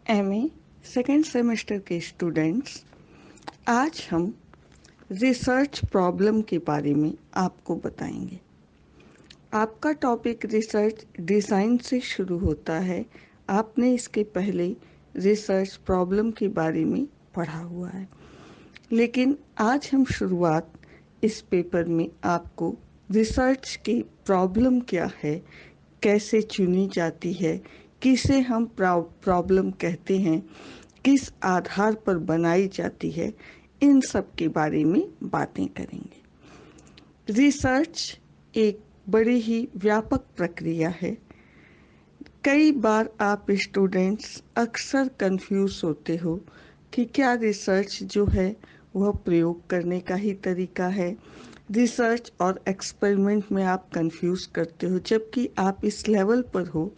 MA second semester के students, आज हम रिसर्च प्रॉब्लम के बारे में आपको बताएंगे। आपका टॉपिक रिसर्च डिज़ाइन से शुरू होता है। आपने इसके पहले रिसर्च प्रॉब्लम के बारे में पढ़ा हुआ है, लेकिन आज हम शुरुआत इस पेपर में आपको रिसर्च की प्रॉब्लम क्या है, कैसे चुनी जाती है, किसे हम प्रॉब्लम कहते हैं, किस आधार पर बनाई जाती है, इन सब के बारे में बातें करेंगे। रिसर्च एक बड़ी ही व्यापक प्रक्रिया है। कई बार आप स्टूडेंट्स अक्सर कंफ्यूज होते हो कि क्या रिसर्च जो है वह प्रयोग करने का ही तरीका है। रिसर्च और एक्सपेरिमेंट में आप कंफ्यूज करते हो, जबकि आप इस लेवल पर हो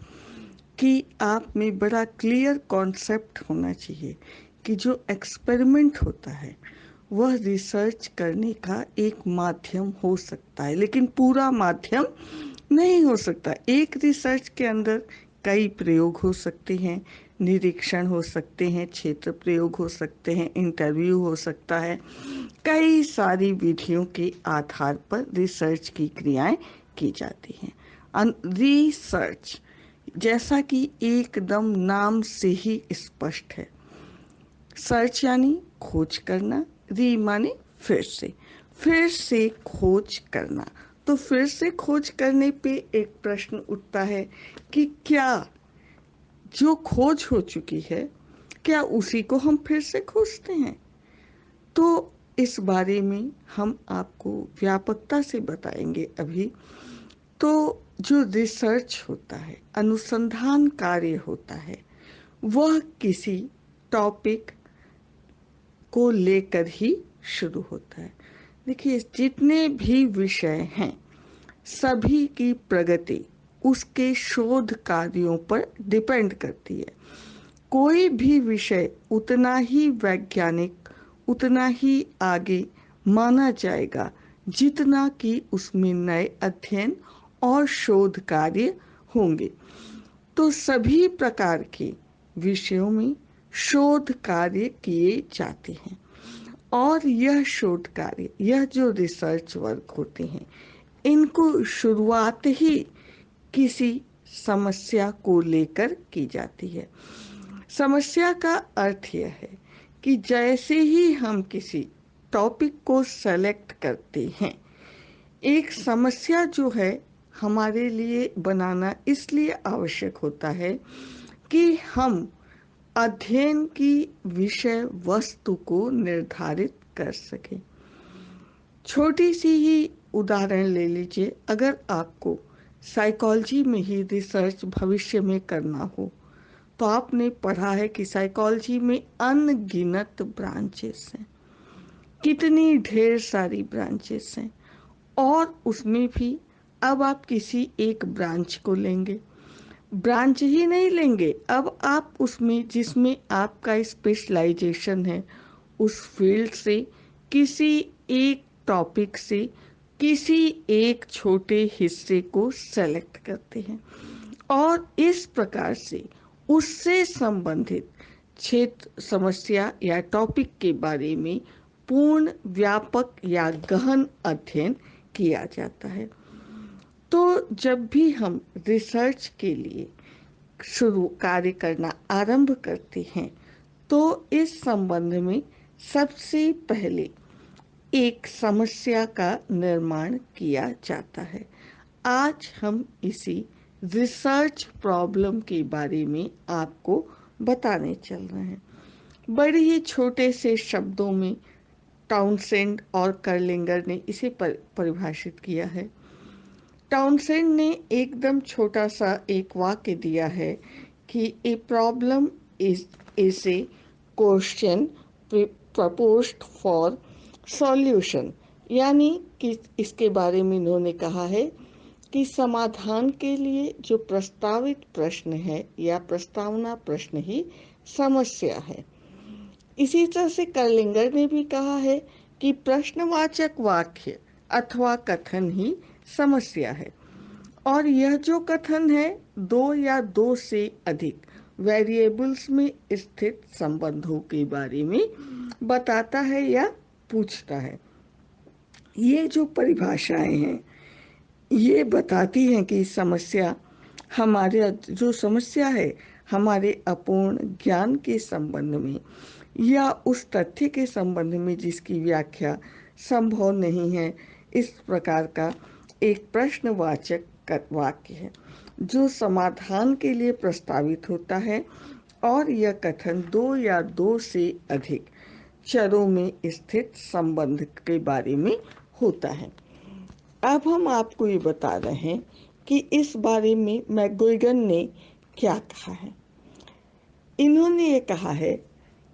कि आप में बड़ा क्लियर कॉन्सेप्ट होना चाहिए कि जो एक्सपेरिमेंट होता है वह रिसर्च करने का एक माध्यम हो सकता है, लेकिन पूरा माध्यम नहीं हो सकता। एक रिसर्च के अंदर कई प्रयोग हो सकते हैं, निरीक्षण हो सकते हैं, क्षेत्र प्रयोग हो सकते हैं, इंटरव्यू हो सकता है। कई सारी विधियों के आधार पर रिसर्च की क्रियाएं की जाती हैं। रिसर्च, जैसा कि एकदम नाम से ही स्पष्ट है, सर्च यानी खोज करना, री माने फिर से खोज करना। तो फिर से खोज करने पे एक प्रश्न उठता है कि क्या जो खोज हो चुकी है, क्या उसी को हम फिर से खोजते हैं? तो इस बारे में हम आपको व्यापकता से बताएंगे अभी। तो जो रिसर्च होता है, अनुसंधान कार्य होता है, वह किसी टॉपिक को लेकर ही शुरू होता है। देखिए, जितने भी विषय हैं सभी की प्रगति उसके शोध कार्यों पर डिपेंड करती है। कोई भी विषय उतना ही वैज्ञानिक, उतना ही आगे माना जाएगा जितना कि उसमें नए अध्ययन और शोध कार्य होंगे। तो सभी प्रकार के विषयों में शोध कार्य किए जाते हैं, और यह शोध कार्य, यह जो रिसर्च वर्क होते हैं, इनको शुरुआत ही किसी समस्या को लेकर की जाती है। समस्या का अर्थ यह है कि जैसे ही हम किसी टॉपिक को सेलेक्ट करते हैं, एक समस्या जो है हमारे लिए बनाना इसलिए आवश्यक होता है कि हम अध्ययन की विषय वस्तु को निर्धारित कर सकें। छोटी सी ही उदाहरण ले लीजिए। अगर आपको साइकोलॉजी में ही रिसर्च भविष्य में करना हो, तो आपने पढ़ा है कि साइकोलॉजी में अनगिनत ब्रांचेस हैं, कितनी ढेर सारी ब्रांचेस हैं, और उसमें भी अब आप किसी एक ब्रांच को लेंगे, ब्रांच ही नहीं लेंगे, अब आप उसमें जिसमें आपका स्पेशलाइजेशन है उस फील्ड से, किसी एक टॉपिक से, किसी एक छोटे हिस्से को सेलेक्ट करते हैं, और इस प्रकार से उससे संबंधित क्षेत्र, समस्या या टॉपिक के बारे में पूर्ण, व्यापक या गहन अध्ययन किया जाता है। तो जब भी हम रिसर्च के लिए शुरू कार्य करना आरंभ करते हैं, तो इस संबंध में सबसे पहले एक समस्या का निर्माण किया जाता है। आज हम इसी रिसर्च प्रॉब्लम के बारे में आपको बताने चल रहे हैं। बड़े ही छोटे से शब्दों में टाउनसेंड और कर्लिंगर ने इसे परिभाषित किया है। टाउनसेंड ने एकदम छोटा सा एक वाक्य दिया है कि a problem is a question proposed for solution, यानी कि इसके बारे में इन्होंने कहा है कि समाधान के लिए जो प्रस्तावित प्रश्न है या प्रस्तावना प्रश्न ही समस्या है। इसी तरह से कर्लिंगर ने भी कहा है कि प्रश्नवाचक वाक्य अथवा कथन ही समस्या है, और यह जो कथन है दो या दो से अधिक वेरिएबल्स में स्थित संबंधों के बारे में बताता है या पूछता है। ये जो परिभाषाएं हैं ये बताती हैं कि समस्या है हमारे अपूर्ण ज्ञान के संबंध में या उस तथ्य के संबंध में जिसकी व्याख्या संभव नहीं है। इस प्रकार का एक प्रश्नवाचक वाक्य है जो समाधान के लिए प्रस्तावित होता है और यह कथन दो या दो से अधिक चरों में स्थित संबंध के बारे में होता है। अब हम आपको ये बता रहे हैं कि इस बारे में मैकगुइगन ने क्या कहा है। इन्होंने ये कहा है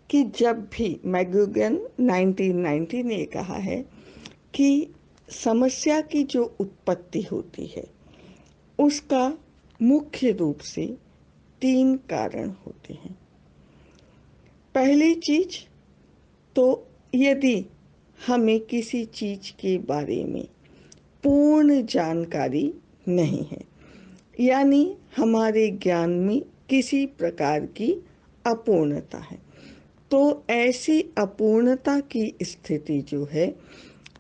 कि जब भी मैकगुइगन 1990 ने कहा है कि समस्या की जो उत्पत्ति होती है उसका मुख्य रूप से 3 कारण होते हैं। पहली चीज तो यदि हमें किसी चीज के बारे में पूर्ण जानकारी नहीं है, यानी हमारे ज्ञान में किसी प्रकार की अपूर्णता है, तो ऐसी अपूर्णता की स्थिति जो है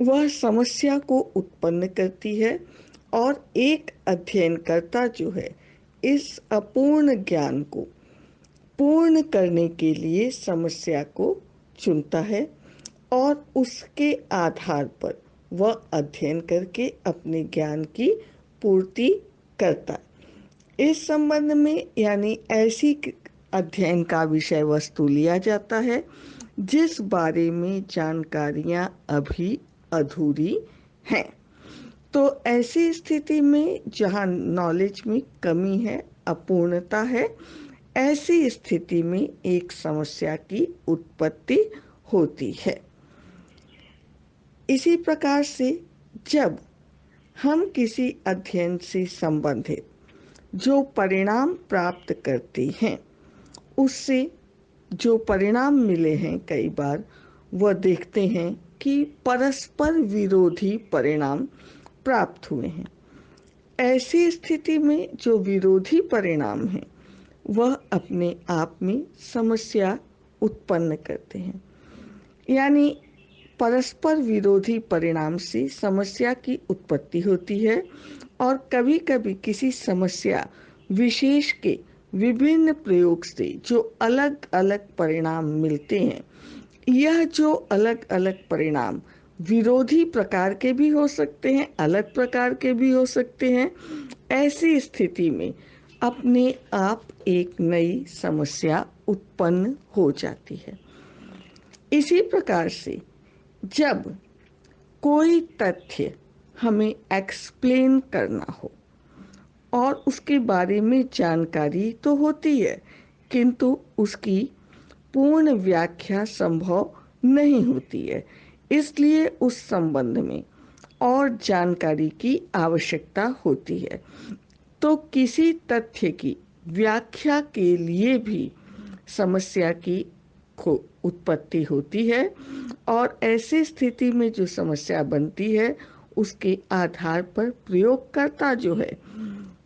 वह समस्या को उत्पन्न करती है और एक अध्ययनकर्ता जो है इस अपूर्ण ज्ञान को पूर्ण करने के लिए समस्या को चुनता है और उसके आधार पर वह अध्ययन करके अपने ज्ञान की पूर्ति करता है। इस संबंध में यानी ऐसी अध्ययन का विषय वस्तु लिया जाता है जिस बारे में जानकारियां अभी अधूरी हैं। तो ऐसी स्थिति में जहां नॉलेज में कमी है, अपूर्णता है, ऐसी स्थिति में एक समस्या की उत्पत्ति होती है। इसी प्रकार से जब हम किसी अध्ययन से संबंधित जो परिणाम प्राप्त करते हैं उससे जो परिणाम मिले हैं कई बार वह देखते हैं कि परस्पर विरोधी परिणाम प्राप्त हुए हैं। ऐसी स्थिति में जो विरोधी परिणाम हैं वह अपने आप में समस्या उत्पन्न करते हैं। यानी परस्पर विरोधी परिणाम से समस्या की उत्पत्ति होती है और कभी-कभी किसी समस्या विशेष के विभिन्न प्रयोग से जो अलग-अलग परिणाम मिलते हैं, यह जो अलग-अलग परिणाम विरोधी प्रकार के भी हो सकते हैं, अलग प्रकार के भी हो सकते हैं। ऐसी स्थिति में अपने आप एक नई समस्या उत्पन्न हो जाती है। इसी प्रकार से जब कोई तथ्य हमें एक्सप्लेन करना हो और उसके बारे में जानकारी तो होती है किंतु उसकी पूर्ण व्याख्या संभव नहीं होती है, इसलिए उस संबंध में और जानकारी की आवश्यकता होती है। तो किसी तथ्य की व्याख्या के लिए भी समस्या की उत्पत्ति होती है और ऐसी स्थिति में जो समस्या बनती है उसके आधार पर प्रयोगकर्ता जो है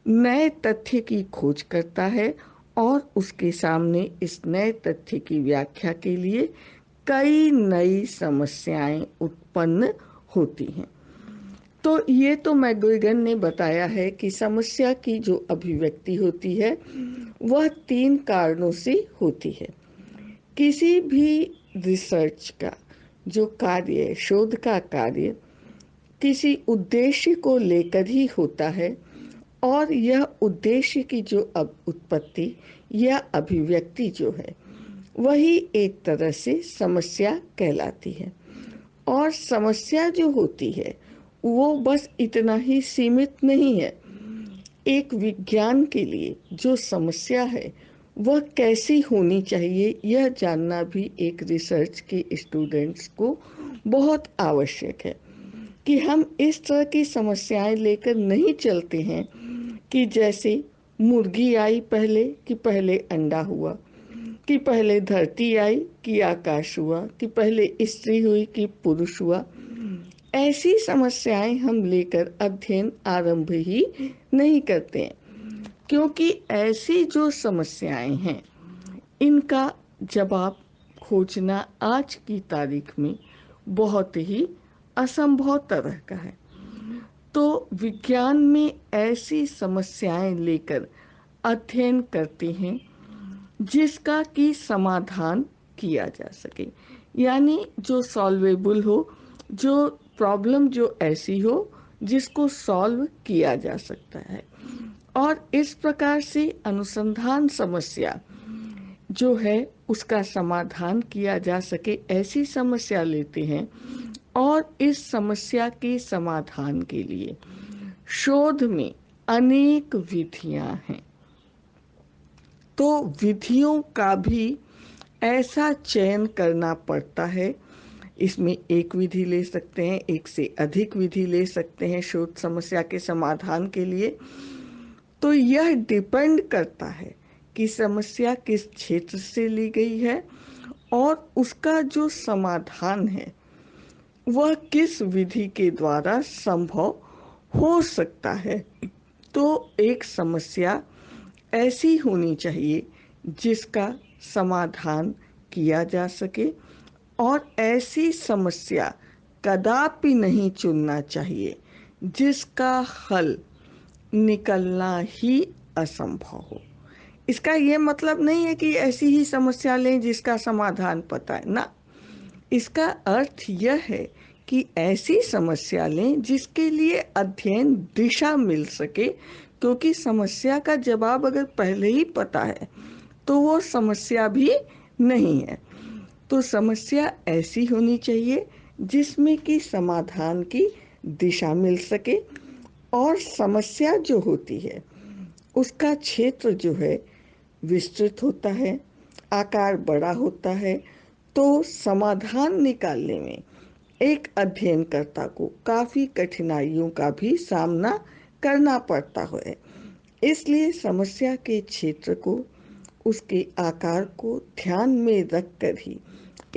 नए तथ्य की खोज करता है और उसके सामने इस नए तथ्य की व्याख्या के लिए कई नई समस्याएं उत्पन्न होती हैं। तो ये तो मैकगुइगन ने बताया है कि समस्या की जो अभिव्यक्ति होती है वह 3 कारणों से होती है। किसी भी रिसर्च का जो कार्य, शोध का कार्य किसी उद्देश्य को लेकर ही होता है और यह उद्देश्य की जो उत्पत्ति या अभिव्यक्ति जो है वही एक तरह से समस्या कहलाती है। और समस्या जो होती है वो बस इतना ही सीमित नहीं है। एक विज्ञान के लिए जो समस्या है वह कैसी होनी चाहिए यह जानना भी एक रिसर्च के स्टूडेंट्स को बहुत आवश्यक है कि हम इस तरह की समस्याएं लेकर नहीं चलते हैं कि जैसे मुर्गी आई पहले कि पहले अंडा हुआ, कि पहले धरती आई कि आकाश हुआ, कि पहले स्त्री हुई कि पुरुष हुआ। ऐसी समस्याएं हम लेकर अध्ययन आरंभ ही नहीं करते हैं, क्योंकि ऐसी जो समस्याएं हैं इनका जवाब खोजना आज की तारीख में बहुत ही असंभव तरह का है। तो विज्ञान में ऐसी समस्याएं लेकर अध्ययन करते हैं जिसका कि समाधान किया जा सके, यानी जो सॉल्वेबल हो, जो प्रॉब्लम जो ऐसी हो जिसको सॉल्व किया जा सकता है। और इस प्रकार से अनुसंधान समस्या जो है उसका समाधान किया जा सके, ऐसी समस्या लेते हैं। और इस समस्या के समाधान के लिए शोध में अनेक विधियां हैं। तो विधियों का भी ऐसा चयन करना पड़ता है। इसमें एक विधि ले सकते हैं, एक से अधिक विधि ले सकते हैं शोध समस्या के समाधान के लिए। तो यह डिपेंड करता है कि समस्या किस क्षेत्र से ली गई है और उसका जो समाधान है वह किस विधि के द्वारा संभव हो सकता है। तो एक समस्या ऐसी होनी चाहिए जिसका समाधान किया जा सके, और ऐसी समस्या कदापि नहीं चुनना चाहिए जिसका हल निकलना ही असंभव हो। इसका ये मतलब नहीं है कि ऐसी ही समस्या लें जिसका समाधान पता है ना। इसका अर्थ यह है कि ऐसी समस्या लें जिसके लिए अध्ययन दिशा मिल सके, क्योंकि समस्या का जवाब अगर पहले ही पता है तो वो समस्या भी नहीं है। तो समस्या ऐसी होनी चाहिए जिसमें कि समाधान की दिशा मिल सके, और समस्या जो होती है उसका क्षेत्र जो है विस्तृत होता है, आकार बड़ा होता है। तो समाधान निकालने में एक अध्ययनकर्ता को काफी कठिनाइयों का भी सामना करना पड़ता है। इसलिए समस्या के क्षेत्र को, उसके आकार को ध्यान में रखकर ही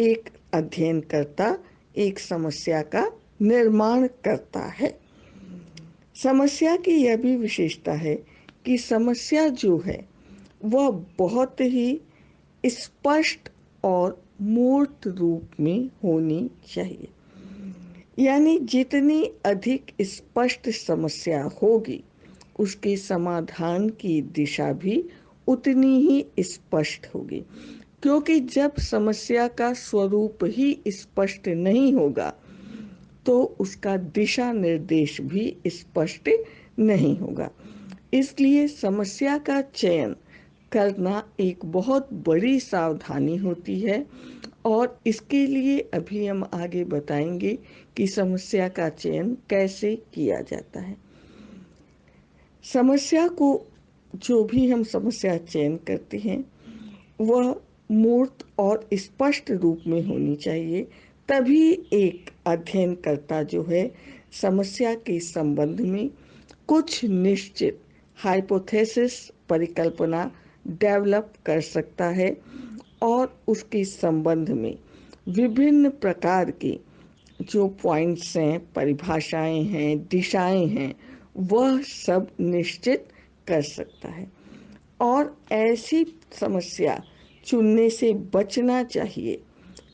एक अध्ययनकर्ता एक समस्या का निर्माण करता है। समस्या की यह भी विशेषता है कि समस्या जो है वह बहुत ही स्पष्ट और मूर्त रूप में होनी चाहिए। यानी जितनी अधिक स्पष्ट समस्या होगी उसके समाधान की दिशा भी उतनी ही स्पष्ट होगी, क्योंकि जब समस्या का स्वरूप ही स्पष्ट नहीं होगा तो उसका दिशा निर्देश भी स्पष्ट नहीं होगा। इसलिए समस्या का चयन करना एक बहुत बड़ी सावधानी होती है, और इसके लिए अभी हम आगे बताएंगे कि समस्या का चयन कैसे किया जाता है। समस्या को जो भी हम समस्या चयन करते हैं वह मूर्त और स्पष्ट रूप में होनी चाहिए, तभी एक अध्ययनकर्ता जो है समस्या के संबंध में कुछ निश्चित हाइपोथेसिस, परिकल्पना डेवलप कर सकता है, और उसके संबंध में विभिन्न प्रकार के जो पॉइंट्स हैं, परिभाषाएं हैं, दिशाएं हैं, वह सब निश्चित कर सकता है। और ऐसी समस्या चुनने से बचना चाहिए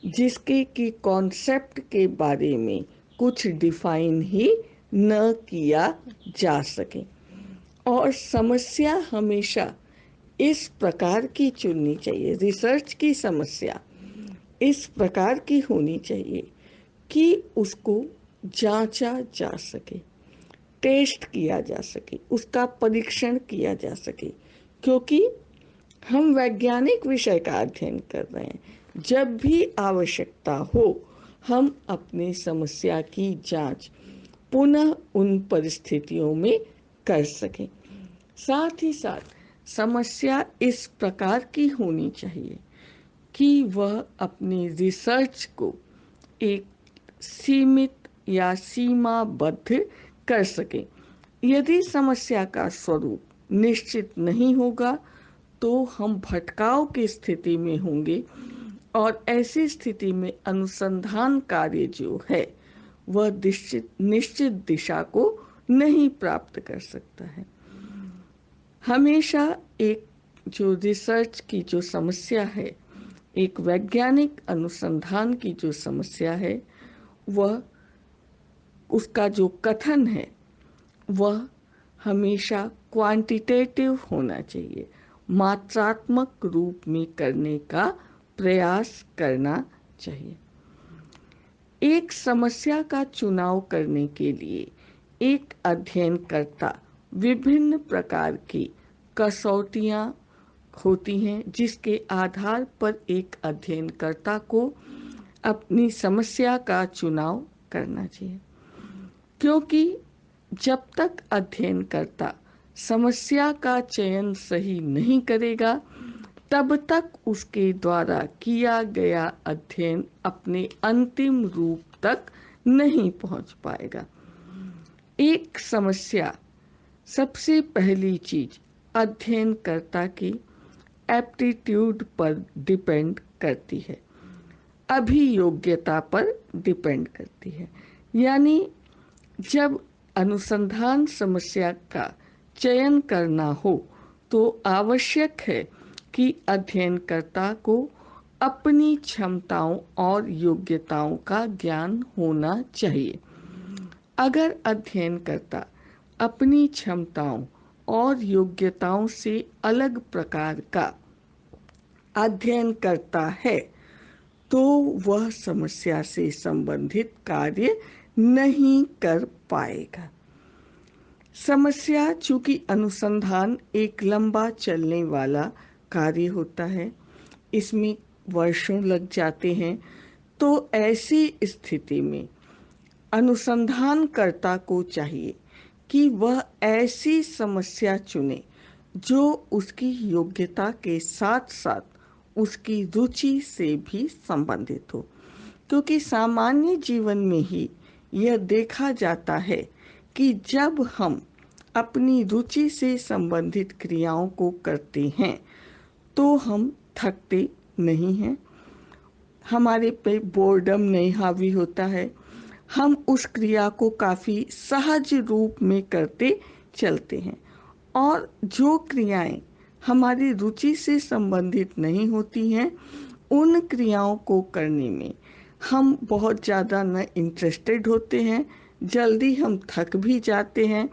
जिसके कि कॉन्सेप्ट के बारे में कुछ डिफाइन ही न किया जा सके। और समस्या हमेशा इस प्रकार की चुननी चाहिए, रिसर्च की समस्या इस प्रकार की होनी चाहिए कि उसको जांचा जा सके, टेस्ट किया जा सके, उसका परीक्षण किया जा सके। क्योंकि हम वैज्ञानिक विषय का अध्ययन कर रहे हैं, जब भी आवश्यकता हो हम अपनी समस्या की जांच पुनः उन परिस्थितियों में कर सकें। साथ ही साथ समस्या इस प्रकार की होनी चाहिए कि वह अपनी रिसर्च को एक सीमित या सीमाबद्ध कर सके। यदि समस्या का स्वरूप निश्चित नहीं होगा तो हम भटकाव की स्थिति में होंगे, और ऐसी स्थिति में अनुसंधान कार्य जो है वह निश्चित दिशा को नहीं प्राप्त कर सकता है। हमेशा एक जो रिसर्च की जो समस्या है, एक वैज्ञानिक अनुसंधान की जो समस्या है, वह उसका जो कथन है वह हमेशा क्वांटिटेटिव होना चाहिए, मात्रात्मक रूप में करने का प्रयास करना चाहिए। एक समस्या का चुनाव करने के लिए एक अध्ययनकर्ता विभिन्न प्रकार की कसौटियां होती हैं, जिसके आधार पर एक अध्ययनकर्ता को अपनी समस्या का चुनाव करना चाहिए। क्योंकि जब तक अध्ययनकर्ता समस्या का चयन सही नहीं करेगा, तब तक उसके द्वारा किया गया अध्ययन अपने अंतिम रूप तक नहीं पहुंच पाएगा। एक समस्या, सबसे पहली चीज अध्ययनकर्ता की एप्टीट्यूड पर डिपेंड करती है, अभियोग्यता पर डिपेंड करती है। यानी जब अनुसंधान समस्या का चयन करना हो तो आवश्यक है कि अध्ययनकर्ता को अपनी क्षमताओं और योग्यताओं का ज्ञान होना चाहिए। अगर अध्ययनकर्ता अपनी क्षमताओं और योग्यताओं से अलग प्रकार का अध्ययन करता है तो वह समस्या से संबंधित कार्य नहीं कर पाएगा। समस्या, चूंकि अनुसंधान एक लंबा चलने वाला कार्य होता है, इसमें वर्षों लग जाते हैं, तो ऐसी स्थिति में अनुसंधानकर्ता को चाहिए कि वह ऐसी समस्या चुने जो उसकी योग्यता के साथ साथ उसकी रुचि से भी संबंधित हो। क्योंकि सामान्य जीवन में ही यह देखा जाता है कि जब हम अपनी रुचि से संबंधित क्रियाओं को करते हैं तो हम थकते नहीं हैं, हमारे पे बोर्डम नहीं हावी होता है, हम उस क्रिया को काफ़ी सहज रूप में करते चलते हैं। और जो क्रियाएं हमारी रुचि से संबंधित नहीं होती हैं, उन क्रियाओं को करने में हम बहुत ज़्यादा न इंटरेस्टेड होते हैं, जल्दी हम थक भी जाते हैं।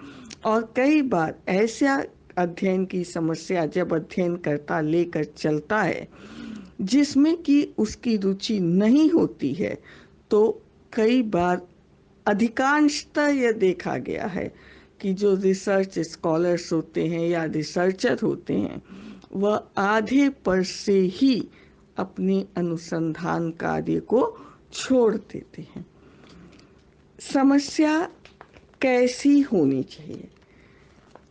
और कई बार ऐसा अध्ययन की समस्या जब अध्ययनकर्ता लेकर चलता है जिसमें कि उसकी रुचि नहीं होती है, तो कई बार अधिकांशतः यह देखा गया है कि जो रिसर्च स्कॉलर्स होते हैं या रिसर्चर होते हैं, वह आधे पर से ही अपने अनुसंधान कार्य को छोड़ देते हैं। समस्या कैसी होनी चाहिए?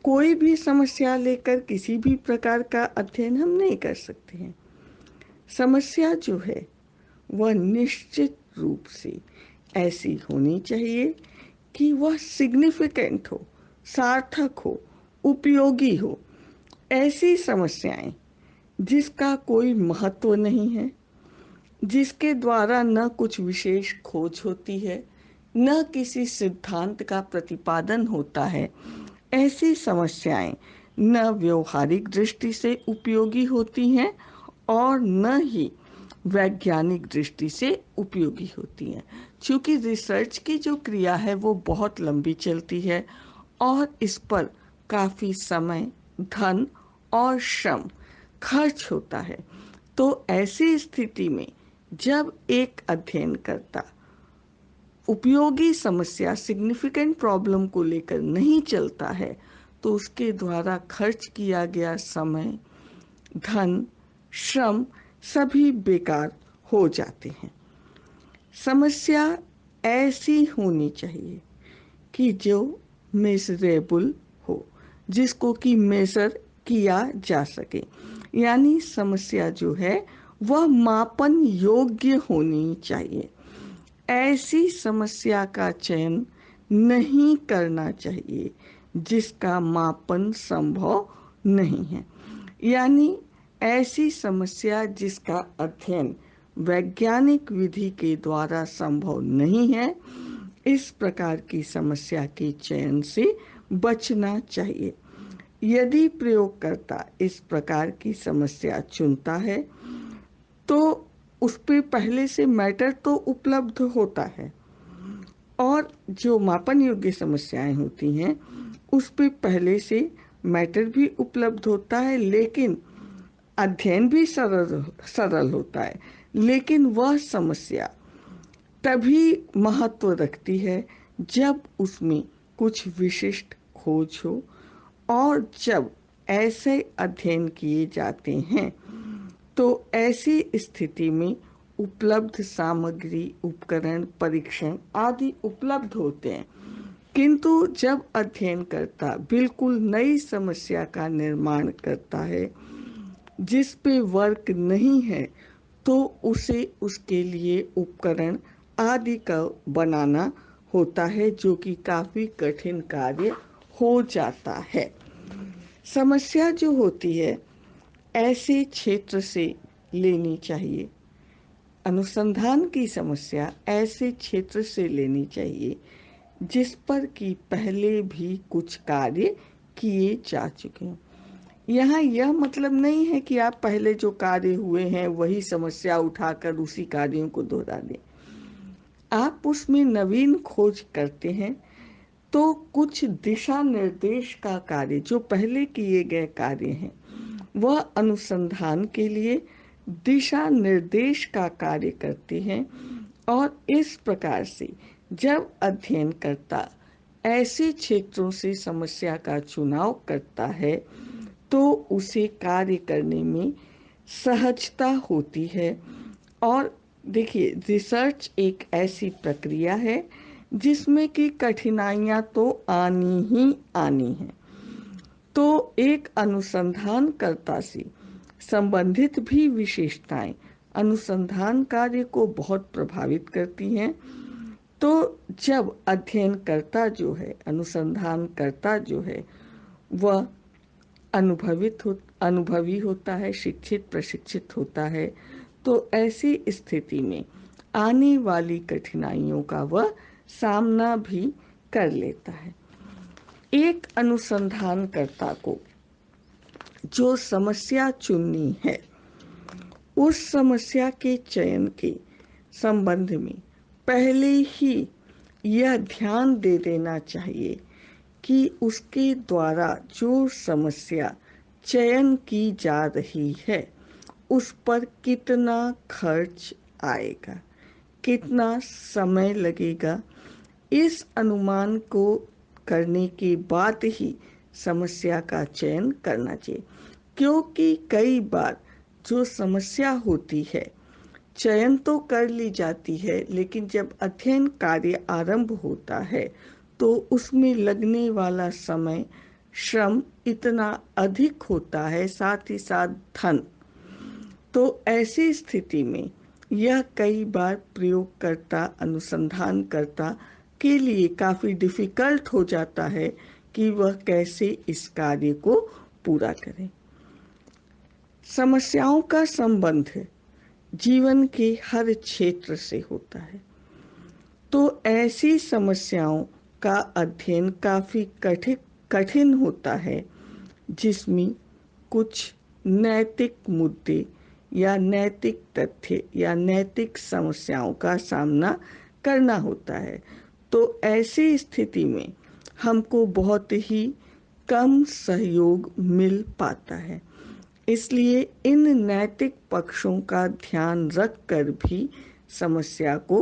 कोई भी समस्या लेकर किसी भी प्रकार का अध्ययन हम नहीं कर सकते हैं। समस्या जो है वह निश्चित रूप से ऐसी होनी चाहिए कि वह सिग्निफिकेंट हो, सार्थक हो, उपयोगी हो। ऐसी समस्याएं जिसका कोई महत्व नहीं है, जिसके द्वारा न कुछ विशेष खोज होती है, न किसी सिद्धांत का प्रतिपादन होता है, ऐसी समस्याएं न व्यवहारिक दृष्टि से उपयोगी होती हैं और न ही वैज्ञानिक दृष्टि से उपयोगी होती हैं। क्योंकि रिसर्च की जो क्रिया है वो बहुत लंबी चलती है और इस पर काफ़ी समय, धन और श्रम खर्च होता है। तो ऐसी स्थिति में जब एक अध्ययनकर्ता उपयोगी समस्या, सिग्निफिकेंट प्रॉब्लम को लेकर नहीं चलता है, तो उसके द्वारा खर्च किया गया समय, धन, श्रम सभी बेकार हो जाते हैं। समस्या ऐसी होनी चाहिए कि जो मेजरेबल हो, जिसको कि मेजर किया जा सके। यानी समस्या जो है वह मापन योग्य होनी चाहिए। ऐसी समस्या का चयन नहीं करना चाहिए जिसका मापन संभव नहीं है। यानी ऐसी समस्या जिसका अध्ययन वैज्ञानिक विधि के द्वारा संभव नहीं है, इस प्रकार की समस्या के चयन से बचना चाहिए। यदि प्रयोगकर्ता इस प्रकार की समस्या चुनता है तो उस पे पहले से मैटर तो उपलब्ध होता है और जो मापन योग्य समस्याएं होती हैं उस पे पहले से मैटर भी उपलब्ध होता है, लेकिन अध्ययन भी सरल सरल होता है। लेकिन वह समस्या तभी महत्व रखती है जब उसमें कुछ विशिष्ट खोज हो और जब ऐसे अध्ययन किए जाते हैं तो ऐसी स्थिति में उपलब्ध सामग्री, उपकरण, परीक्षण आदि उपलब्ध होते हैं। किंतु जब अध्ययनकर्ता बिल्कुल नई समस्या का निर्माण करता है जिस पे वर्क नहीं है तो उसे उसके लिए उपकरण आदि का बनाना होता है, जो कि काफी कठिन कार्य हो जाता है। समस्या जो होती है ऐसे क्षेत्र से लेनी चाहिए, अनुसंधान की समस्या ऐसे क्षेत्र से लेनी चाहिए जिस पर कि पहले भी कुछ कार्य किए जा चुके हैं। यहाँ यह मतलब नहीं है कि आप पहले जो कार्य हुए हैं वही समस्या उठाकर उसी कार्यों को दोहरा दें। आप उसमें नवीन खोज करते हैं तो कुछ दिशा निर्देश का कार्य, जो पहले किए गए कार्य हैं, वह अनुसंधान के लिए दिशा निर्देश का कार्य करते हैं। और इस प्रकार से जब अध्ययनकर्ता ऐसे क्षेत्रों से समस्या का चुनाव करता है तो उसे कार्य करने में सहजता होती है। और देखिए, रिसर्च एक ऐसी प्रक्रिया है जिसमें कि कठिनाइयां तो आनी ही आनी है। तो एक अनुसंधानकर्ता से संबंधित भी विशेषताएं अनुसंधान कार्य को बहुत प्रभावित करती हैं। तो जब अध्ययनकर्ता जो है, अनुसंधानकर्ता जो है, वह अनुभवी होता है, शिक्षित प्रशिक्षित होता है, तो ऐसी स्थिति में आने वाली कठिनाइयों का वह सामना भी कर लेता है। एक अनुसंधानकर्ता को जो समस्या चुननी है उस समस्या के चयन के संबंध में पहले ही यह ध्यान दे देना चाहिए कि उसके द्वारा जो समस्या चयन की जा रही है उस पर कितना खर्च आएगा, कितना समय लगेगा। इस अनुमान को करने के बाद ही समस्या का चयन करना चाहिए, क्योंकि कई बार जो समस्या होती है चयन तो कर ली जाती है, लेकिन जब अध्ययन कार्य आरंभ होता है तो उसमें लगने वाला समय, श्रम इतना अधिक होता है, साथ ही साथ धन। तो ऐसी स्थिति में यह कई बार प्रयोगकर्ता, अनुसंधानकर्ता के लिए काफी डिफिकल्ट हो जाता है कि वह कैसे इस कार्य को पूरा करें। समस्याओं का संबंध जीवन के हर क्षेत्र से होता है, तो ऐसी समस्याओं का अध्ययन काफी कठिन होता है जिसमें कुछ नैतिक मुद्दे या नैतिक तथ्य या नैतिक समस्याओं का सामना करना होता है। तो ऐसी स्थिति में हमको बहुत ही कम सहयोग मिल पाता है। इसलिए इन नैतिक पक्षों का ध्यान रखकर भी समस्या को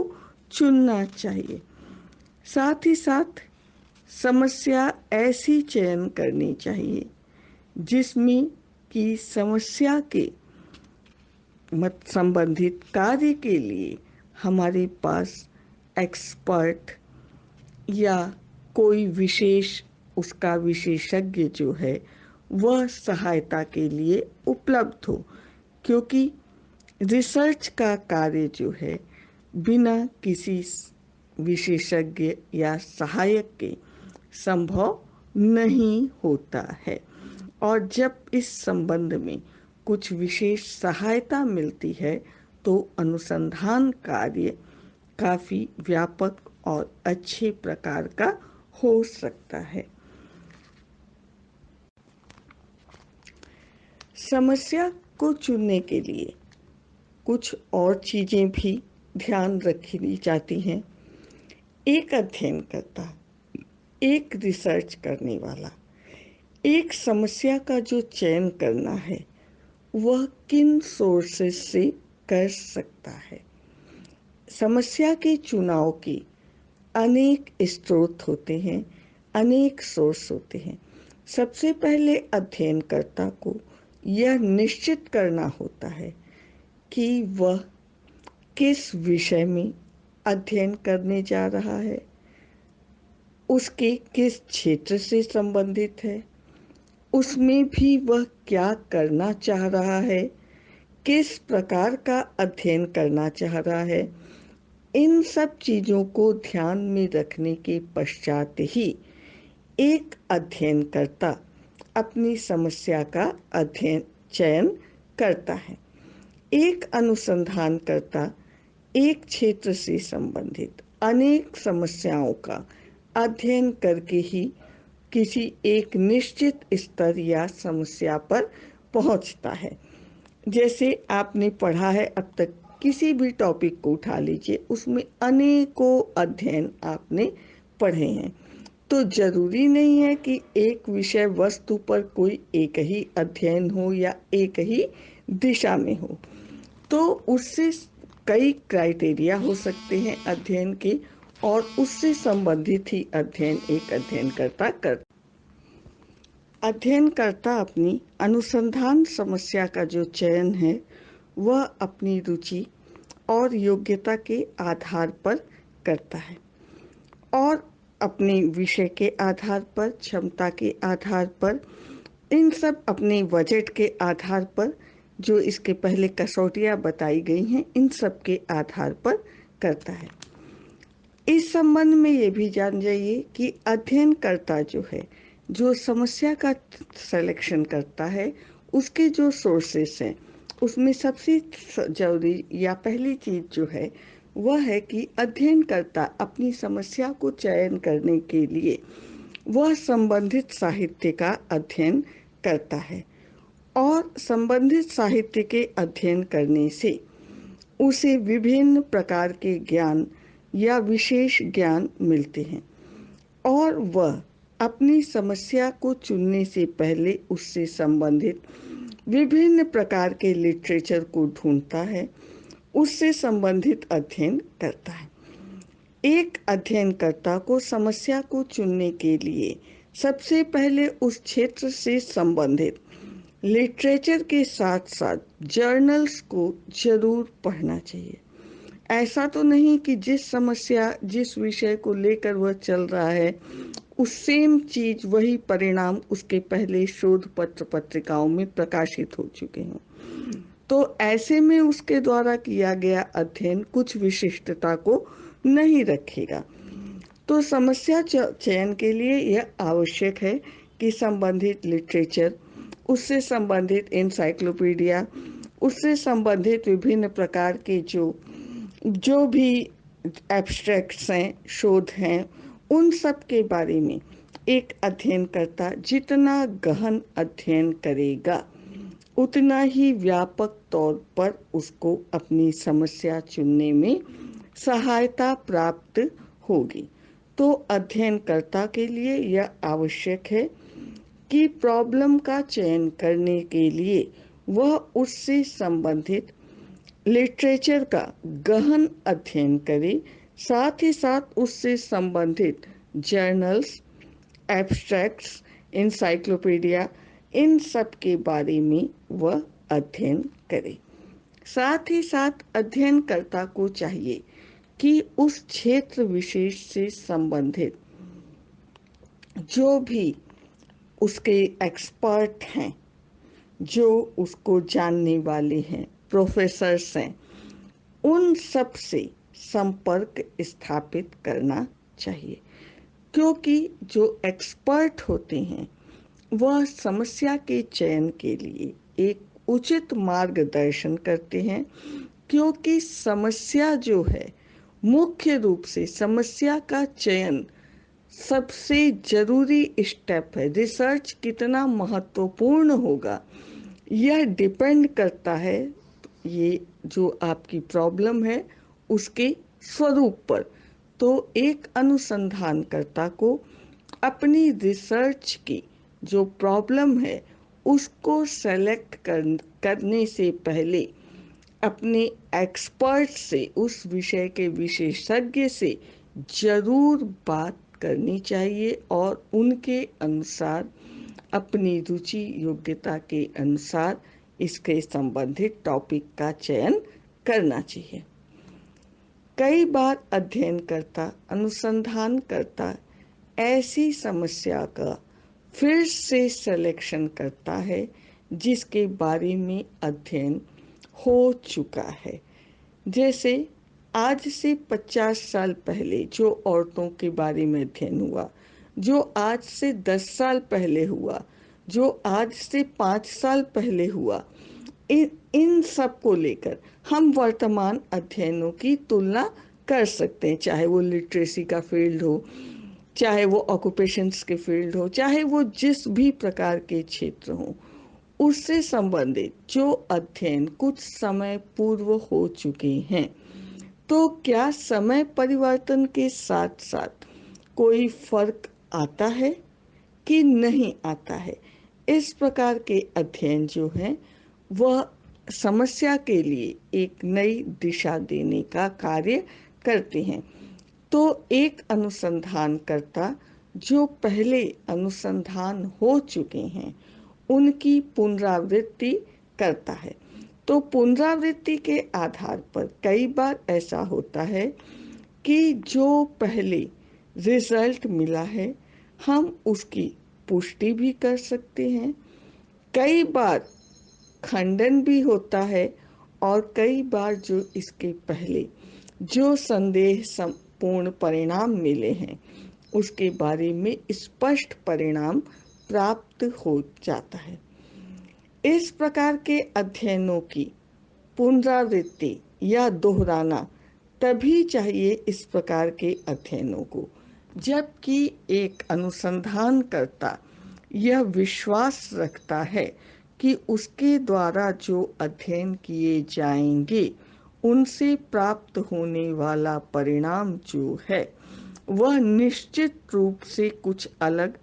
चुनना चाहिए। साथ ही साथ समस्या ऐसी चयन करनी चाहिए जिसमें कि समस्या के संबंधित कार्य के लिए हमारे पास एक्सपर्ट या कोई विशेष उसका विशेषज्ञ जो है वह सहायता के लिए उपलब्ध हो, क्योंकि रिसर्च का कार्य जो है बिना किसी विशेषज्ञ या सहायक के संभव नहीं होता है। और जब इस संबंध में कुछ विशेष सहायता मिलती है तो अनुसंधान कार्य काफी व्यापक और अच्छे प्रकार का हो सकता है। समस्या को चुनने के लिए कुछ और चीज़ें भी ध्यान रखी जाती हैं। एक अध्ययनकर्ता, एक रिसर्च करने वाला एक समस्या का जो चयन करना है वह किन सोर्सेस से कर सकता है। समस्या के चुनाव की अनेक स्रोत होते हैं, अनेक सोर्स होते हैं। सबसे पहले अध्ययनकर्ता को यह निश्चित करना होता है कि वह किस विषय में अध्ययन करने जा रहा है, उसके किस क्षेत्र से संबंधित है, उसमें भी वह क्या करना चाह रहा है, किस प्रकार का अध्ययन करना चाह रहा है। इन सब चीज़ों को ध्यान में रखने के पश्चात ही एक अध्ययनकर्ता अपनी समस्या का चयन करता है। एक अनुसंधानकर्ता एक क्षेत्र से संबंधित अनेक समस्याओं का अध्ययन करके ही किसी एक निश्चित स्तर या समस्या पर पहुंचता है। जैसे आपने पढ़ा है अब तक, किसी भी टॉपिक को उठा लीजिए, उसमें अनेकों अध्ययन आपने पढ़े हैं। तो जरूरी नहीं है कि एक विषय वस्तु पर कोई एक ही अध्ययन हो या एक ही दिशा में हो। तो उससे कई क्राइटेरिया हो सकते हैं अध्ययन के, और उससे संबंधित ही अध्ययन एक अध्ययनकर्ता करता। अध्ययनकर्ता अपनी अनुसंधान समस्या का जो चयन है वह अपनी रुचि और योग्यता के आधार पर करता है, और अपने विषय के आधार पर, क्षमता के आधार पर, इन सब अपने बजट के आधार पर, जो इसके पहले कसौटियाँ बताई गई हैं, इन सब के आधार पर करता है। इस संबंध में ये भी जान जाइए कि अध्ययनकर्ता जो है, जो समस्या का सिलेक्शन करता है, उसके जो सोर्सेस हैं, उसमें सबसे जरूरी या पहली चीज़ जो है वह है कि अध्ययनकर्ता अपनी समस्या को चयन करने के लिए वह संबंधित साहित्य का अध्ययन करता है, और संबंधित साहित्य के अध्ययन करने से उसे विभिन्न प्रकार के ज्ञान या विशेष ज्ञान मिलते हैं, और वह अपनी समस्या को चुनने से पहले उससे संबंधित विभिन्न प्रकार के लिटरेचर को ढूंढता है, उससे संबंधित अध्ययन करता है। एक अध्ययनकर्ता को समस्या को चुनने के लिए सबसे पहले उस क्षेत्र से संबंधित लिटरेचर के साथ साथ जर्नल्स को जरूर पढ़ना चाहिए। ऐसा तो नहीं कि जिस समस्या, जिस विषय को लेकर वह चल रहा है, उस सेम चीज, वही परिणाम उसके पहले शोध पत्र पत्रिकाओं में प्रकाशित हो चुके हैं। तो ऐसे में उसके द्वारा किया गया अध्ययन कुछ विशिष्टता को नहीं रखेगा। तो समस्या चयन के लिए यह आवश्यक है कि संबंधित लिटरेचर, उससे संबंधित एनसाइक्लोपीडिया, उससे संबंधित विभिन्न प्रकार के जो भी एब्स्ट्रैक्ट्स हैं, शोध हैं, उन सब के बारे में एक अध्ययनकर्ता जितना गहन अध्ययन करेगा उतना ही व्यापक तौर पर उसको अपनी समस्या चुनने में सहायता प्राप्त होगी। तो अध्ययनकर्ता के लिए यह आवश्यक है कि प्रॉब्लम का चयन करने के लिए वह उससे संबंधित लिटरेचर का गहन अध्ययन करे, साथ ही साथ उससे संबंधित जर्नल्स, एब्स्ट्रैक्ट्स, एनसाइक्लोपीडिया, इन सब के बारे में वह अध्ययन करे। साथ ही साथ अध्ययनकर्ता को चाहिए कि उस क्षेत्र विशेष से संबंधित जो भी उसके एक्सपर्ट हैं, जो उसको जानने वाले हैं, प्रोफेसर्स हैं, उन सब से संपर्क स्थापित करना चाहिए, क्योंकि जो एक्सपर्ट होते हैं वह समस्या के चयन के लिए एक उचित मार्गदर्शन करते हैं। क्योंकि समस्या जो है, मुख्य रूप से समस्या का चयन सबसे जरूरी स्टेप है। रिसर्च कितना महत्वपूर्ण होगा यह डिपेंड करता है, ये जो आपकी प्रॉब्लम है उसके स्वरूप पर। तो एक अनुसंधानकर्ता को अपनी रिसर्च की जो प्रॉब्लम है उसको सेलेक्ट करने से पहले अपने एक्सपर्ट से, उस विषय के विशेषज्ञ से जरूर बात करनी चाहिए और उनके अनुसार, अपनी रुचि योग्यता के अनुसार इसके संबंधित टॉपिक का चयन करना चाहिए। कई बार अध्ययनकर्ता, अनुसंधानकर्ता ऐसी समस्या का फिर से सिलेक्शन करता है जिसके बारे में अध्ययन हो चुका है। जैसे आज से 50 साल पहले जो औरतों के बारे में अध्ययन हुआ, जो आज से 10 साल पहले हुआ, जो आज से 5 साल पहले हुआ, इन सब को लेकर हम वर्तमान अध्ययनों की तुलना कर सकते हैं। चाहे वो लिटरेसी का फील्ड हो, चाहे वो ऑक्यूपेशंस के फील्ड हो, चाहे वो जिस भी प्रकार के क्षेत्र हो, उससे संबंधित जो अध्ययन कुछ समय पूर्व हो चुके हैं। तो क्या समय परिवर्तन के साथ साथ कोई फर्क आता है कि नहीं आता है? इस प्रकार के अध्ययन जो हैं वह समस्या के लिए एक नई दिशा देने का कार्य करते हैं। तो एक अनुसंधानकर्ता जो पहले अनुसंधान हो चुके हैं उनकी पुनरावृत्ति करता है। तो पुनरावृत्ति के आधार पर कई बार ऐसा होता है कि जो पहले रिजल्ट मिला है हम उसकी पुष्टि भी कर सकते हैं। कई बार खंडन भी होता है और कई बार जो इसके पहले जो संदेह पूर्ण परिणाम मिले हैं उसके बारे में स्पष्ट परिणाम प्राप्त हो जाता है। इस प्रकार के अध्ययनों की पुनरावृत्ति या दोहराना तभी चाहिए इस प्रकार के अध्ययनों को जबकि एक अनुसंधानकर्ता यह विश्वास रखता है कि उसके द्वारा जो अध्ययन किए जाएंगे उनसे प्राप्त होने वाला परिणाम जो है वह निश्चित रूप से कुछ अलग,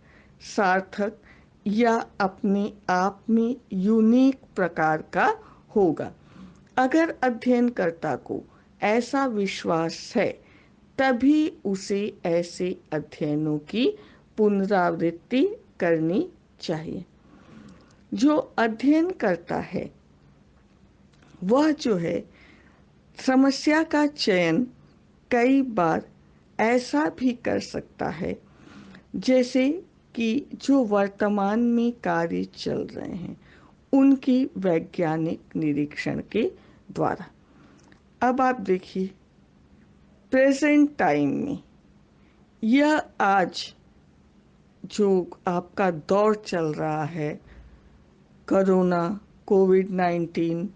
सार्थक या अपने आप में यूनिक प्रकार का होगा। अगर अध्ययनकर्ता को ऐसा विश्वास है तभी उसे ऐसे अध्ययनों की पुनरावृत्ति करनी चाहिए। जो अध्ययन करता है वह जो है समस्या का चयन कई बार ऐसा भी कर सकता है जैसे कि जो वर्तमान में कार्य चल रहे हैं उनकी वैज्ञानिक निरीक्षण के द्वारा। अब आप देखिए प्रेजेंट टाइम में यह आज जो आपका दौर चल रहा है, कोरोना, कोविड-19,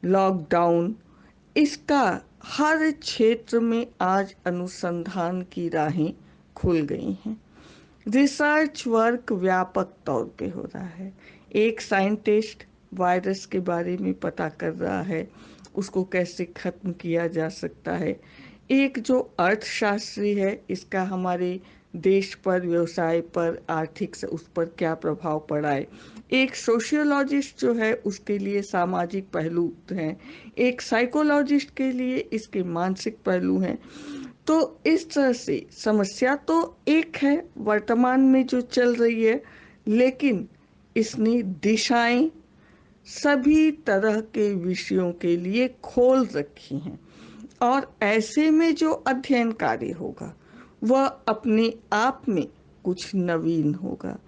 लॉकडाउन, इसका हर क्षेत्र में आज अनुसंधान की राहें खुल गई हैं। रिसर्च वर्क व्यापक तौर पे हो रहा है। एक साइंटिस्ट वायरस के बारे में पता कर रहा है, उसको कैसे खत्म किया जा सकता है। एक जो अर्थशास्त्री है, इसका हमारे देश पर, व्यवसाय पर, आर्थिक से उस पर क्या प्रभाव पड़ा है। एक सोशियोलॉजिस्ट जो है उसके लिए सामाजिक पहलू हैं, एक साइकोलॉजिस्ट के लिए इसके मानसिक पहलू हैं। तो इस तरह से समस्या तो एक है वर्तमान में जो चल रही है, लेकिन इसने दिशाएं सभी तरह के विषयों के लिए खोल रखी हैं। और ऐसे में जो अध्ययन कार्य होगा वह अपने आप में कुछ नवीन होगा,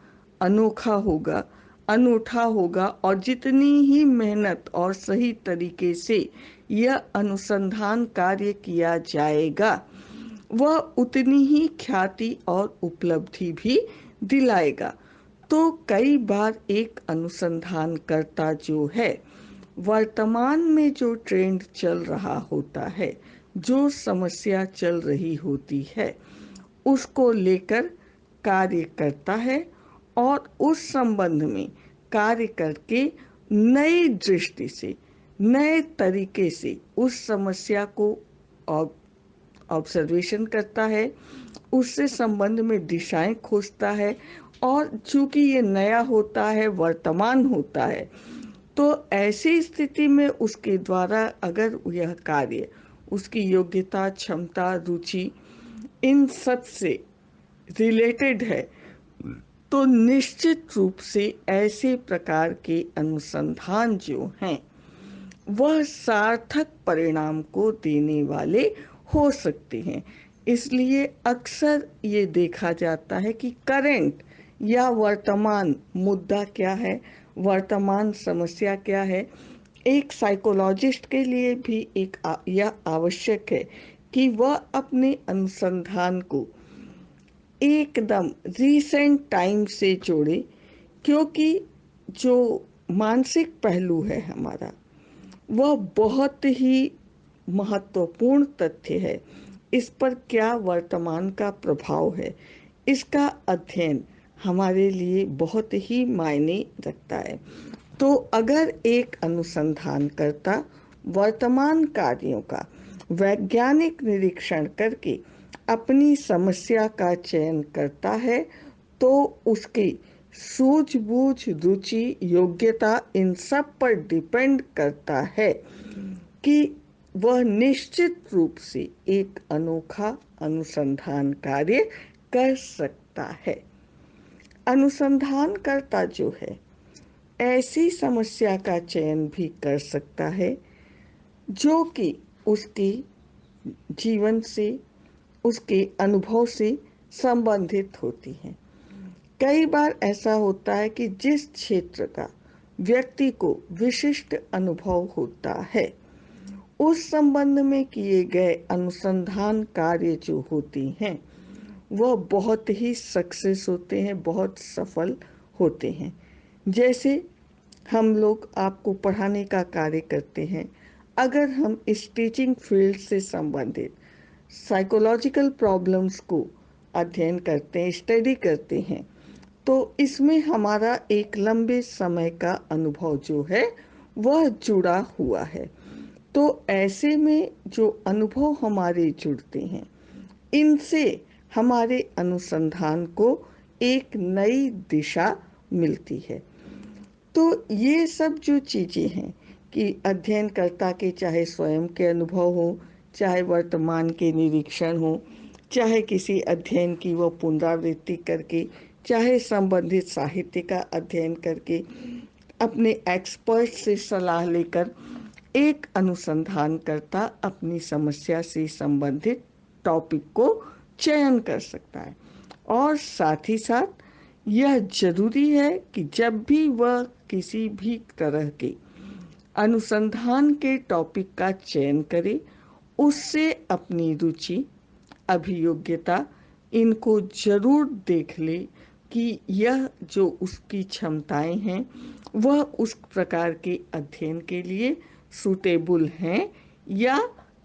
अनोखा होगा, अनूठा होगा और जितनी ही मेहनत और सही तरीके से यह अनुसंधान कार्य किया जाएगा वह उतनी ही ख्याति और उपलब्धि भी दिलाएगा। तो कई बार एक अनुसंधानकर्ता जो है वर्तमान में जो ट्रेंड चल रहा होता है, जो समस्या चल रही होती है, उसको लेकर कार्य करता है और उस संबंध में कार्य करके नई दृष्टि से, नए तरीके से उस समस्या को ऑब्जर्वेशन करता है, उससे संबंध में दिशाएं खोजता है। और चूंकि ये नया होता है, वर्तमान होता है, तो ऐसी स्थिति में उसके द्वारा अगर यह कार्य उसकी योग्यता, क्षमता, रुचि इन सब से रिलेटेड है, तो निश्चित रूप से ऐसे प्रकार के अनुसंधान जो हैं वह सार्थक परिणाम को देने वाले हो सकते हैं। इसलिए अक्सर ये देखा जाता है कि करंट या वर्तमान मुद्दा क्या है, वर्तमान समस्या क्या है। एक साइकोलॉजिस्ट के लिए भी यह आवश्यक है कि वह अपने अनुसंधान को एकदम रीसेंट टाइम से जोड़े, क्योंकि जो मानसिक पहलू है हमारा, वह बहुत ही महत्वपूर्ण तथ्य है। इस पर क्या वर्तमान का प्रभाव है, इसका अध्ययन हमारे लिए बहुत ही मायने रखता है। तो अगर एक अनुसंधानकर्ता वर्तमान कार्यों का वैज्ञानिक निरीक्षण करके अपनी समस्या का चयन करता है, तो उसकी सूझबूझ, रुचि, योग्यता इन सब पर डिपेंड करता है कि वह निश्चित रूप से एक अनोखा अनुसंधान कार्य कर सकता है। अनुसंधानकर्ता जो है ऐसी समस्या का चयन भी कर सकता है जो कि उसके जीवन से, उसके अनुभव से संबंधित होती है। कई बार ऐसा होता है कि जिस क्षेत्र का व्यक्ति को विशिष्ट अनुभव होता है, उस संबंध में किए गए अनुसंधान कार्य जो होते हैं वह बहुत ही सक्सेस होते हैं, बहुत सफल होते हैं। जैसे हम लोग आपको पढ़ाने का कार्य करते हैं, अगर हम इस टीचिंग फील्ड से संबंधित साइकोलॉजिकल प्रॉब्लम्स को अध्ययन करते हैं, स्टडी करते हैं, तो इसमें हमारा एक लंबे समय का अनुभव जो है वह जुड़ा हुआ है। तो ऐसे में जो अनुभव हमारे जुड़ते हैं, इनसे हमारे अनुसंधान को एक नई दिशा मिलती है। तो ये सब जो चीज़ें हैं कि अध्ययनकर्ता के चाहे स्वयं के अनुभव हो, चाहे वर्तमान के निरीक्षण हो, चाहे किसी अध्ययन की वो पुनरावृत्ति करके, चाहे संबंधित साहित्य का अध्ययन करके, अपने एक्सपर्ट से सलाह लेकर एक अनुसंधानकर्ता अपनी समस्या से संबंधित टॉपिक को चयन कर सकता है। और साथ ही साथ यह जरूरी है कि जब भी वह किसी भी तरह के अनुसंधान के टॉपिक का चयन करे, उससे अपनी रुचि, अभियोग्यता इनको जरूर देख ले कि यह जो उसकी क्षमताएं हैं वह उस प्रकार के अध्ययन के लिए सूटेबल हैं या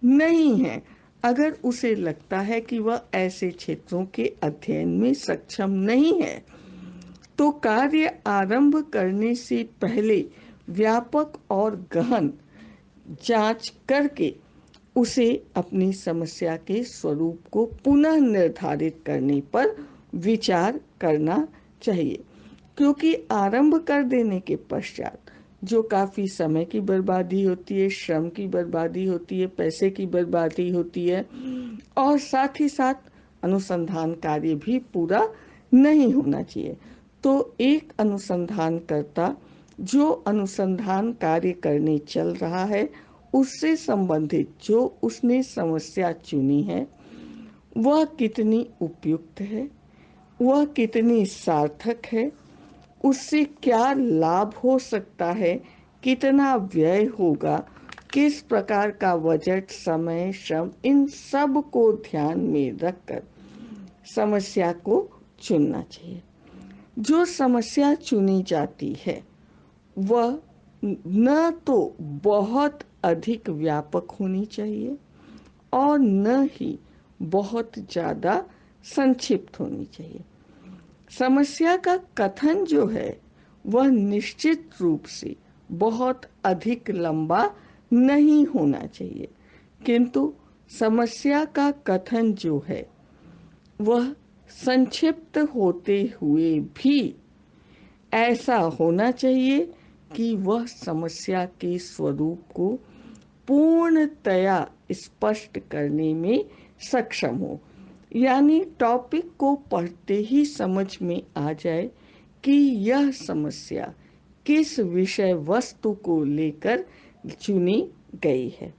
नहीं हैं। अगर उसे लगता है कि वह ऐसे क्षेत्रों के अध्ययन में सक्षम नहीं है, तो कार्य आरंभ करने से पहले व्यापक और गहन जांच करके उसे अपनी समस्या के स्वरूप को पुनः निर्धारित करने पर विचार करना चाहिए। क्योंकि आरंभ कर देने के पश्चात जो काफ़ी समय की बर्बादी होती है, श्रम की बर्बादी होती है, पैसे की बर्बादी होती है, और साथ ही साथ अनुसंधान कार्य भी पूरा नहीं होना चाहिए। तो एक अनुसंधानकर्ता जो अनुसंधान कार्य करने चल रहा है, उससे संबंधित जो उसने समस्या चुनी है वह कितनी उपयुक्त है, वह कितनी सार्थक है, उससे क्या लाभ हो सकता है, कितना व्यय होगा, किस प्रकार का बजट, समय, श्रम, इन सब को ध्यान में रखकर समस्या को चुनना चाहिए। जो समस्या चुनी जाती है वह न तो बहुत अधिक व्यापक होनी चाहिए और न ही बहुत ज़्यादा संक्षिप्त होनी चाहिए। समस्या का कथन जो है वह निश्चित रूप से बहुत अधिक लंबा नहीं होना चाहिए, किंतु समस्या का कथन जो है वह संक्षिप्त होते हुए भी ऐसा होना चाहिए कि वह समस्या के स्वरूप को पूर्णतया स्पष्ट करने में सक्षम हो। यानी टॉपिक को पढ़ते ही समझ में आ जाए कि यह समस्या किस विषय वस्तु को लेकर चुनी गई है,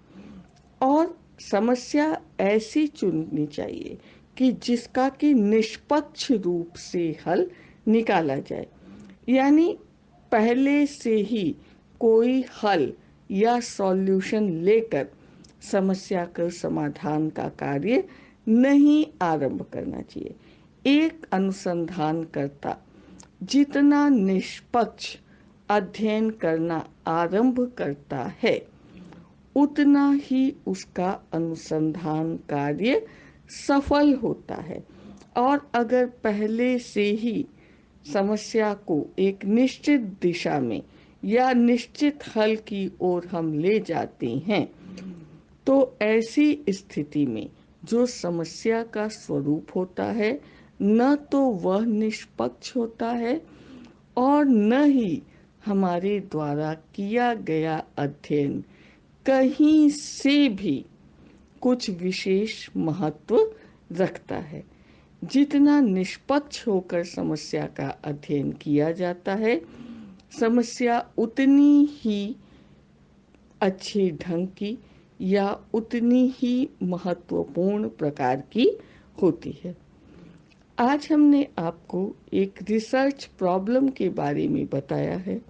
और समस्या ऐसी चुननी चाहिए कि जिसका कि निष्पक्ष रूप से हल निकाला जाए। यानी पहले से ही कोई हल या सॉल्यूशन लेकर समस्या के समाधान का कार्य नहीं आरंभ करना चाहिए। एक अनुसंधानकर्ता जितना निष्पक्ष अध्ययन करना आरंभ करता है, उतना ही उसका अनुसंधान कार्य सफल होता है। और अगर पहले से ही समस्या को एक निश्चित दिशा में या निश्चित हल की ओर हम ले जाते हैं, तो ऐसी स्थिति में जो समस्या का स्वरूप होता है, न तो वह निष्पक्ष होता है और न ही हमारे द्वारा किया गया अध्ययन कहीं से भी कुछ विशेष महत्व रखता है। जितना निष्पक्ष होकर समस्या का अध्ययन किया जाता है, समस्या उतनी ही अच्छे ढंग की या उतनी ही महत्वपूर्ण प्रकार की होती है। आज हमने आपको एक रिसर्च प्रॉब्लम के बारे में बताया है।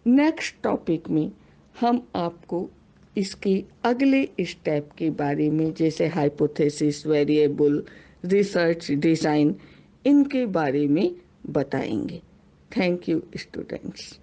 नेक्स्ट टॉपिक में हम आपको इसके अगले स्टेप के बारे में, जैसे हाइपोथेसिस, वेरिएबल, रिसर्च डिज़ाइन, इनके बारे में बताएंगे। Thank you students.